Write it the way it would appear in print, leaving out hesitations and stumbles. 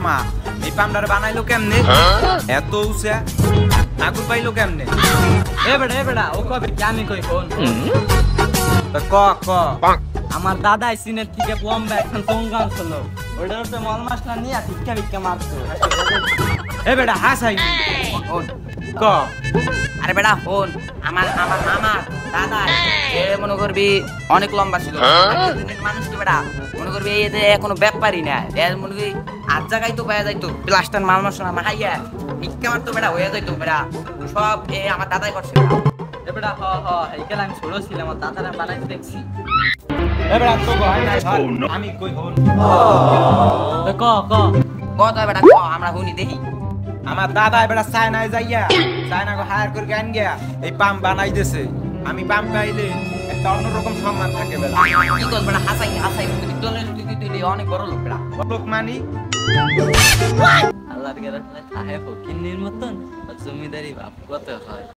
মামা এই পামডার বানাইলো কেমনে এত উঁচা আগুন পাইলো কেমনে এ বেটা ও কবে কি আমি কই কোন তা ক ক আমার দাদা সিনের থেকে বম্বে এখন টঙ্গান ছিল ওইটার তো মল মাছটা নিয়ে ভিক্ষা মারতো এ বেটা হাসাই ক আরে বেটা ফোন আমার মামা দাদা এ মনে করবি অনেক লম্বা ছিল মানুষ কি বেটা মনে করবি এই যে এখনো ব্যাপারই না এর মনে করবি আজ জায়গায় তো পাওয়া যাইতো প্লাস্টার মাল মশলা মাহাইয়া ভিক্ষা মারতো বেটা হয়ে যাইতো বেটা সব এ আমার দাদাই করছে এ বেটা এই গেল আমি ছোট ছিলাম আমার দাদারা বানাইতে দেখছি এ বেটা তো হয় নাই ভাই আমি কই হন ক কত বেটা ক আমরা হুনি দেখি আমার দাদা এবার চায়নায় যাইয়া চায়নাকে হায়ার করে আন গিয়া এই পাম বানাই দিছে আমি পাম পাইলে একটা অন্যরকম সম্মান থাকে বেলা কি কর বেটা হাসাই তুই অনেক বড় লোক বেটা লোক মানি আল্লাহর গেলে তাহে ফকিন্নির মতন জমিদারি বাপ কত হয়